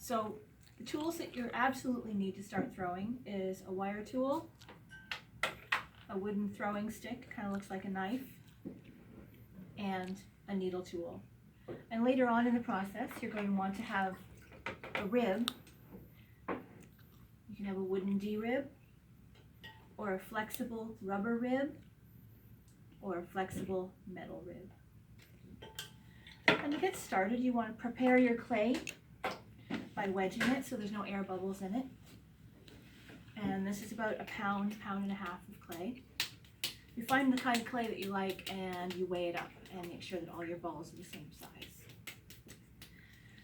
So the tools that you absolutely need to start throwing is a wire tool, a wooden throwing stick, kind of looks like a knife, and a needle tool. And later on in the process, you're going to want to have a rib. You can have a wooden D-rib, or a flexible rubber rib, or a flexible metal rib. And to get started, you want to prepare your clay by wedging it so there's no air bubbles in it. And this is about a pound, pound and a half of clay. You find the kind of clay that you like and you weigh it up and make sure that all your balls are the same size.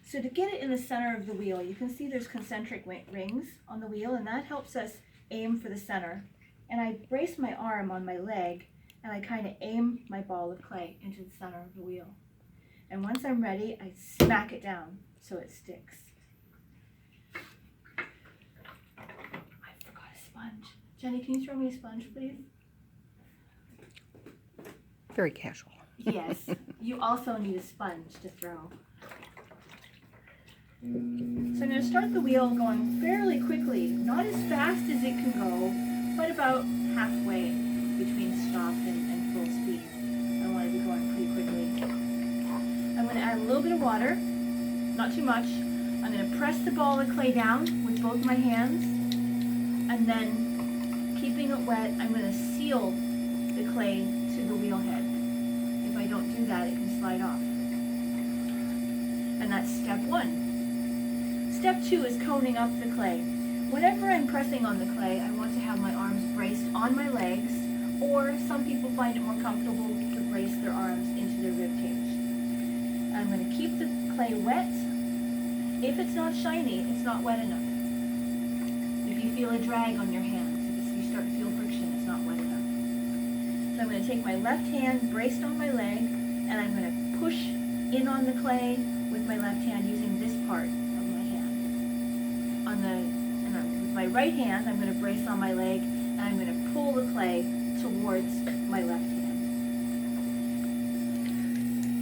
So to get it in the center of the wheel, you can see there's concentric rings on the wheel, and that helps us aim for the center. And I brace my arm on my leg and I kind of aim my ball of clay into the center of the wheel. And once I'm ready, I smack it down so it sticks. I forgot a sponge. Jenny, can you throw me a sponge, please? Very casual. Yes, you also need a sponge to throw. So I'm going to start the wheel going fairly quickly, not as fast as it can go, but about halfway between stop and full speed. I want to be going pretty quickly. I'm going to add a little bit of water, not too much. I'm going to press the ball of clay down with both my hands, and then keeping it wet, I'm going to seal the clay to the wheel head. If I don't do that, it can slide off. And that's step 1. Step 2 is coning up the clay. Whenever I'm pressing on the clay, I want to have my arms braced on my legs, or some people find it more comfortable to brace their arms into their rib cage. I'm going to keep the clay wet. If it's not shiny, it's not wet enough. If you feel a drag on your hands, if you start to feel friction, it's not wet enough. So I'm going to take my left hand braced on my leg, and I'm going to push in on the clay with my left hand using this part of my hand. With my right hand, I'm going to brace on my leg, and I'm going to pull the clay towards my left hand.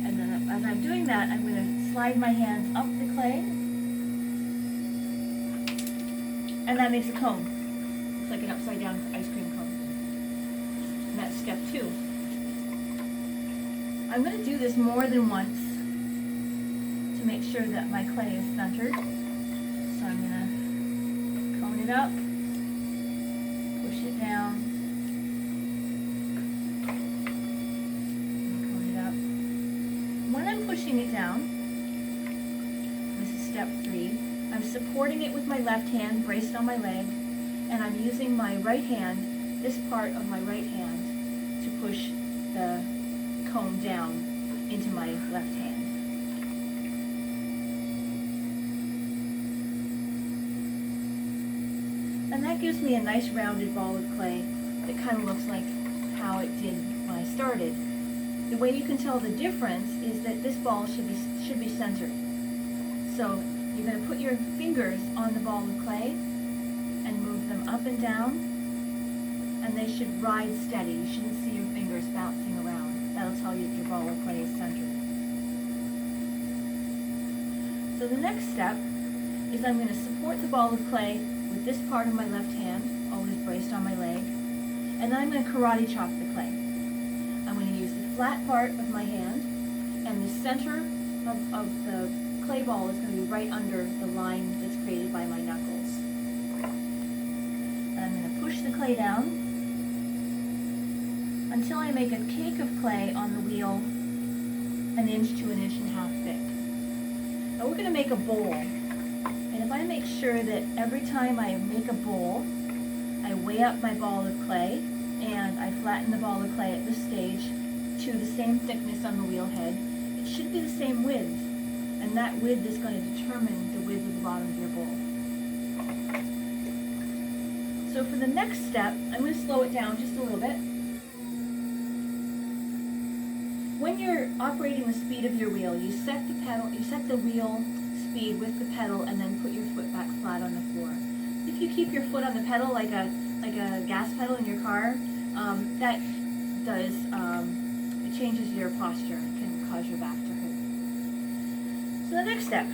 And then as I'm doing that, I'm going to slide my hands up the clay, and that makes a cone. It's like an upside down ice cream cone. And that's step 2. I'm going to do this more than once to make sure that my clay is centered. So I'm going to cone it up, push it down, and cone it up. When I'm pushing it down, this is step 3, I'm supporting it with my left hand braced on my leg, and I'm using my right hand, this part of my right hand, to push the cone down into my left hand. And that gives me a nice rounded ball of clay that kind of looks like how it did when I started. The way you can tell the difference is that this ball should be centered. So you're going to put your fingers on the ball of clay and move them up and down, and they should ride steady. You shouldn't see your fingers bouncing around. That'll tell you that your ball of clay is centered. So the next step is I'm going to support the ball of clay with this part of my left hand, always braced on my leg, and then I'm going to karate chop the clay. I'm going to use the flat part of my hand, and the center of the clay ball is going to be right under the line that's created by my knuckles. And I'm going to push the clay down until I make a cake of clay on the wheel 1 inch to 1.5 inches thick. Now we're going to make a bowl. And if I make sure that every time I make a bowl, I weigh up my ball of clay, and I flatten the ball of clay at this stage to the same thickness on the wheel head, it should be the same width. And that width is going to determine the width of the bottom of your bowl. So for the next step, I'm going to slow it down just a little bit. When you're operating the speed of your wheel, you set the wheel speed with the pedal, and then put your foot back flat on the floor. If you keep your foot on the pedal like a gas pedal in your car, that does it changes your posture. It can cause your back to hurt. So the next step,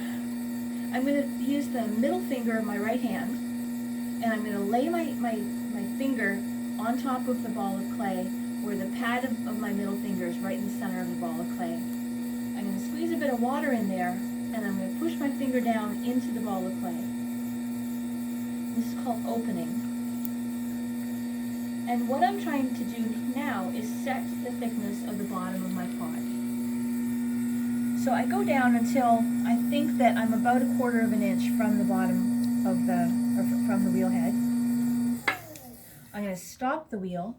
I'm going to use the middle finger of my right hand, and I'm going to lay my finger on top of the ball of clay where the pad of my middle finger is right in the center of the ball of clay. I'm going to squeeze a bit of water in there, and I'm going to push my finger down into the ball of clay. This is called opening. And what I'm trying to do now is set the thickness of the bottom of my pot. So I go down until I think that I'm about 1/4 of an inch from the bottom of from the wheel head. I'm going to stop the wheel,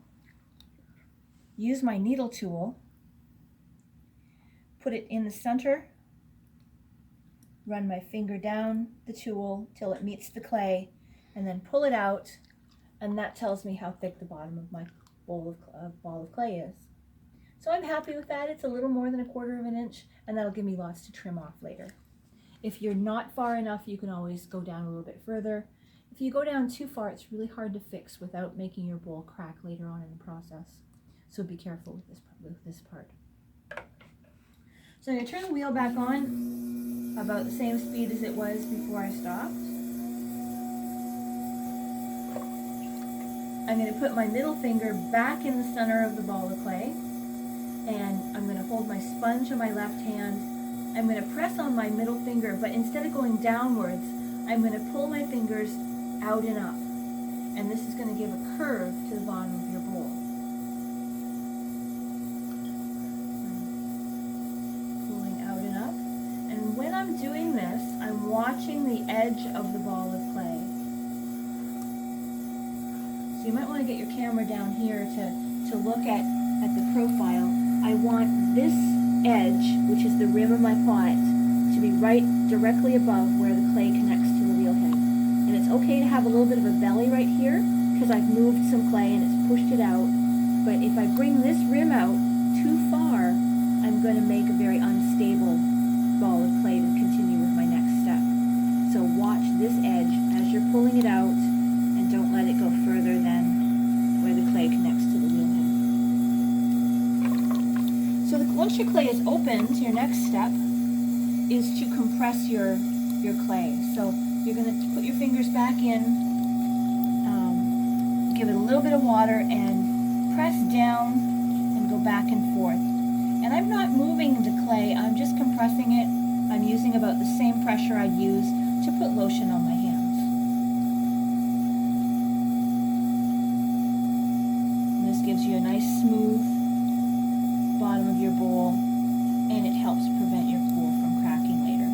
use my needle tool, put it in the center, run my finger down the tool till it meets the clay, and then pull it out, and that tells me how thick the bottom of my ball of clay is. So I'm happy with that. It's a little more than 1/4 of an inch, and that'll give me lots to trim off later. If you're not far enough, you can always go down a little bit further. If you go down too far, it's really hard to fix without making your bowl crack later on in the process. So be careful with this part. So I'm going to turn the wheel back on about the same speed as it was before I stopped. I'm going to put my middle finger back in the center of the ball of clay, and I'm going to hold my sponge in my left hand. I'm going to press on my middle finger, but instead of going downwards, I'm going to pull my fingers out and up, and this is going to give a curve to the bottom of your bowl. Pulling out and up, and when I'm doing this, I'm watching the edge of the ball of clay. So you might want to get your camera down here to look at the profile. I want this edge, which is the rim of my pot, to be right directly above where the clay connects to the wheel head. And it's okay to have a little bit of a belly right here, because I've moved some clay and it's pushed it out. But if I bring this rim out too far, I'm going to make a very unstable ball of clay to continue with my next step. So watch this edge as you're pulling it out, and don't let it go further than where the clay connects to the wheel head. So once your clay is opened, your next step is to compress your clay. So you're going to put your fingers back in, give it a little bit of water, and press down and go back and forth. And I'm not moving the clay, I'm just compressing it. I'm using about the same pressure I'd use to put lotion on my hands. And this gives you a nice smooth bottom of your bowl, and it helps prevent your bowl from cracking later.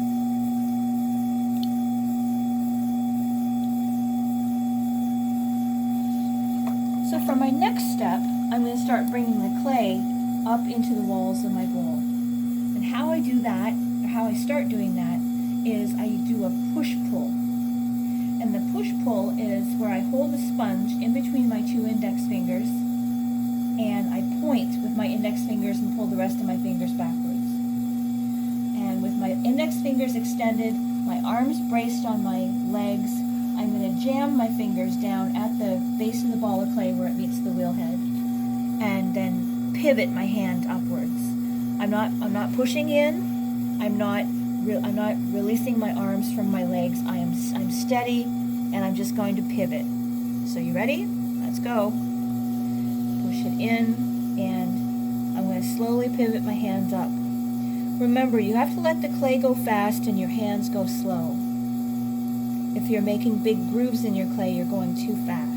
So for my next step, I'm going to start bringing the clay up into the walls of my bowl. And how I do that, or how I start doing that, is I do a push-pull. And the push-pull is where I hold the sponge in between my 2 index fingers, and I point with my index fingers and pull the rest of my fingers backwards. And with my index fingers extended, my arms braced on my legs, I'm going to jam my fingers down at the base of the ball of clay where it meets the wheel head, and then pivot my hand upwards. I'm not pushing in. I'm not releasing my arms from my legs. I'm steady, and I'm just going to pivot. So you ready? Let's go. Push it in, and I'm going to slowly pivot my hands up. Remember, you have to let the clay go fast and your hands go slow. If you're making big grooves in your clay, you're going too fast.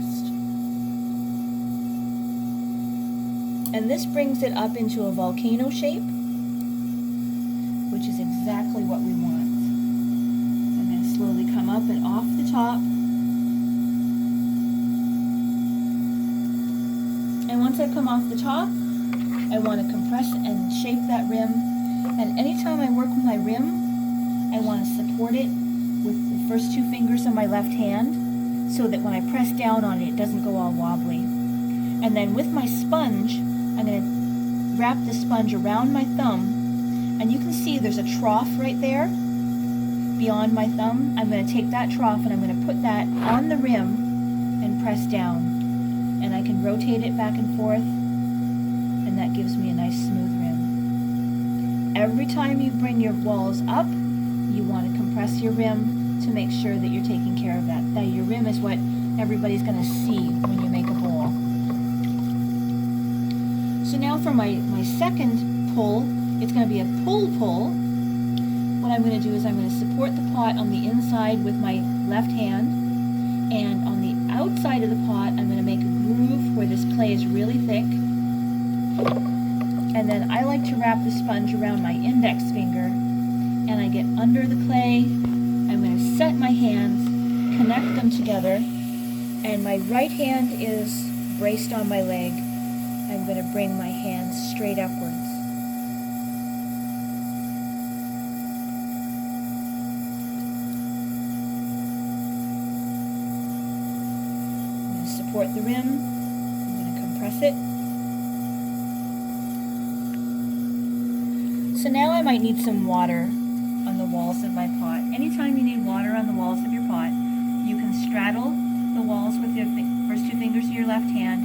And this brings it up into a volcano shape, which is exactly what we want. I'm going to slowly come up and off the top. And once I've come off the top, I want to compress and shape that rim. And anytime I work with my rim, I want to support it with the first 2 fingers of my left hand, so that when I press down on it, it doesn't go all wobbly. And then with my sponge, I'm going to wrap the sponge around my thumb, and you can see there's a trough right there beyond my thumb. I'm going to take that trough and I'm going to put that on the rim and press down. And I can rotate it back and forth, and that gives me a nice smooth rim. Every time you bring your walls up, you want to compress your rim to make sure that you're taking care of that. That your rim is what everybody's going to see when you make a bowl. So now for my second pull, it's going to be a pull. What I'm going to do is I'm going to support the pot on the inside with my left hand, and on the outside of the pot I'm going to make a groove where this clay is really thick. And then I like to wrap the sponge around my index finger, and I get under the clay. I'm going to set my hands, connect them together, and my right hand is braced on my leg. I'm going to bring my hands straight upwards. I'm going to support the rim. I'm going to compress it. So now I might need some water on the walls of my pot. Anytime you need water on the walls of your pot, you can straddle the walls with your first two fingers of your left hand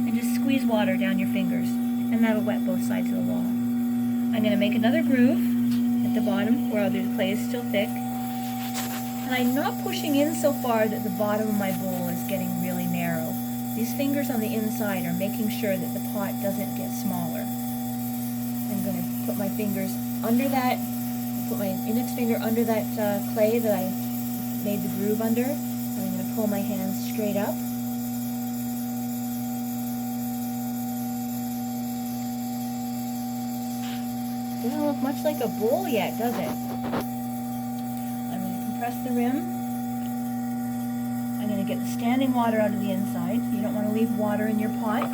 and just squeeze water down your fingers, and that'll wet both sides of the wall. I'm going to make another groove at the bottom where the clay is still thick, and I'm not pushing in so far that the bottom of my bowl is getting really narrow. These fingers on the inside are making sure that the pot doesn't get smaller. I'm going to put my fingers under that, put my index finger under that clay that I made the groove under, and I'm going to pull my hands straight up. Doesn't look much like a bowl yet, does it? I'm going to compress the rim. I'm going to get the standing water out of the inside. You don't want to leave water in your pot.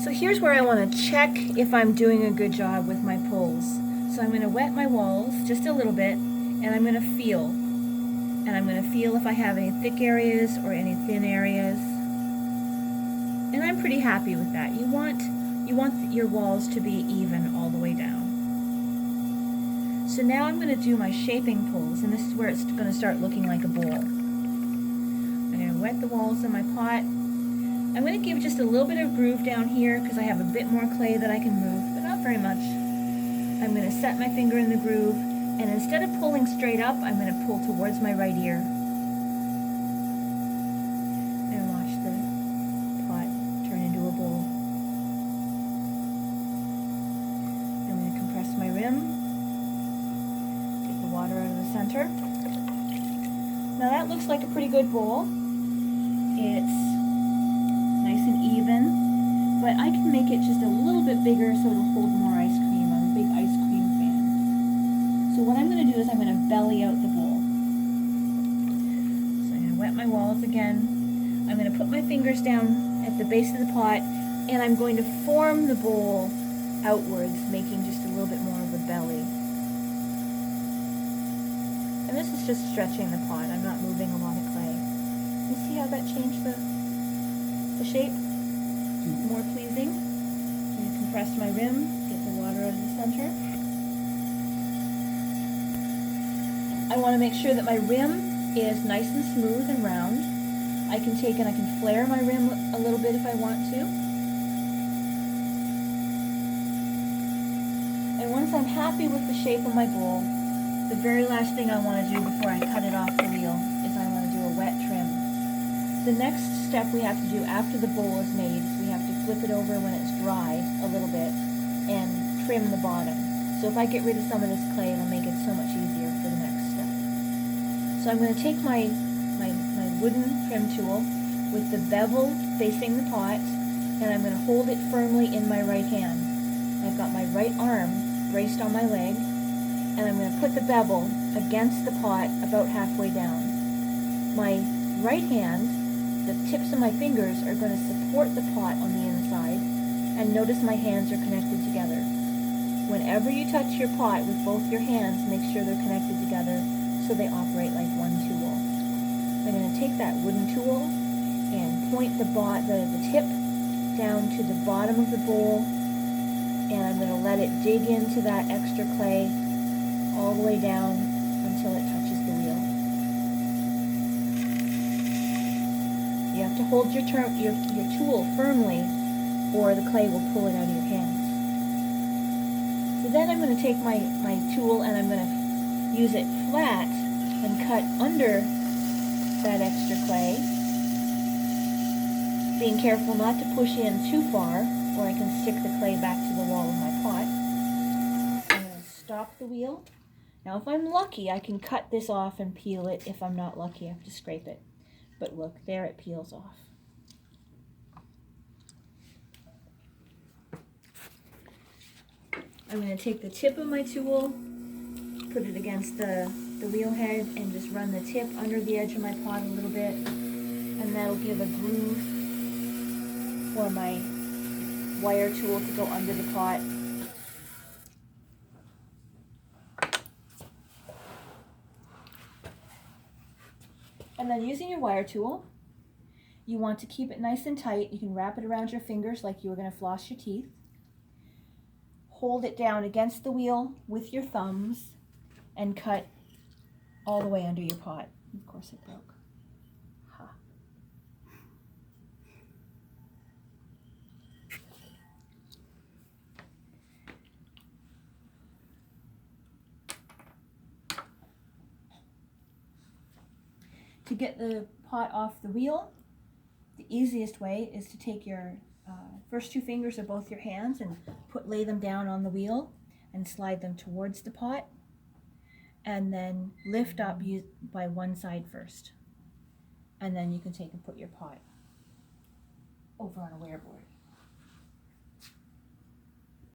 So here's where I want to check if I'm doing a good job with my pulls. So I'm going to wet my walls just a little bit, and I'm going to feel. And I'm going to feel if I have any thick areas or any thin areas. And I'm pretty happy with that. You want your walls to be even all the way down. So now I'm going to do my shaping pulls, and this is where it's going to start looking like a bowl. I'm going to wet the walls of my pot. I'm going to give just a little bit of groove down here because I have a bit more clay that I can move, but not very much. I'm going to set my finger in the groove, and instead of pulling straight up, I'm going to pull towards my right ear. And watch the pot turn into a bowl. I'm going to compress my rim, get the water out of the center. Now that looks like a pretty good bowl. It's nice and even, but I can make it just a little bit bigger so it'll hold more ice cream. I'm a big ice cream fan. So what I'm going to do is I'm going to belly out the bowl. So I'm going to wet my walls again. I'm going to put my fingers down at the base of the pot, and I'm going to form the bowl outwards, making just a little bit more of a belly. And this is just stretching the pot. I'm not moving a lot of clay. You see how that changed the shape? More pleasing. I'm going to compress my rim, get the water out of the center. I want to make sure that my rim is nice and smooth and round. I can take and I can flare my rim a little bit if I want to. And once I'm happy with the shape of my bowl, the very last thing I want to do before I cut it off the wheel is I want to do a wet trim. The next step we have to do after the bowl is made is we have to flip it over when it's dry a little bit and trim the bottom. So if I get rid of some of this clay, it'll make it so much easier for the next step. So I'm going to take my wooden trim tool with the bevel facing the pot, and I'm going to hold it firmly in my right hand. I've got my right arm braced on my leg, and I'm going to put the bevel against the pot about halfway down. My right hand, the tips of my fingers are going to support the pot on the inside, and notice my hands are connected together. Whenever you touch your pot with both your hands, make sure they're connected together so they operate like one tool. I'm going to take that wooden tool and point the tip down to the bottom of the bowl, and I'm going to let it dig into that extra clay all the way down until it touches the wheel. You have to hold your tool firmly, or the clay will pull it out of your hands. So then I'm going to take my tool and I'm going to use it flat and cut under that extra clay, being careful not to push in too far or I can stick the clay back to the wall of my pot. I'm going to stop the wheel. Now if I'm lucky, I can cut this off and peel it. If I'm not lucky, I have to scrape it. But look, there it peels off. I'm going to take the tip of my tool, put it against the wheel head, and just run the tip under the edge of my pot a little bit. And that'll give a groove for my wire tool to go under the pot. And then using your wire tool, you want to keep it nice and tight. You can wrap it around your fingers like you were going to floss your teeth. Hold it down against the wheel with your thumbs and cut all the way under your pot. Of course it broke. Ha. To get the pot off the wheel, the easiest way is to take your first two fingers of both your hands and lay them down on the wheel and slide them towards the pot, and then lift up by one side first. And then you can take and put your pot over on a wear board.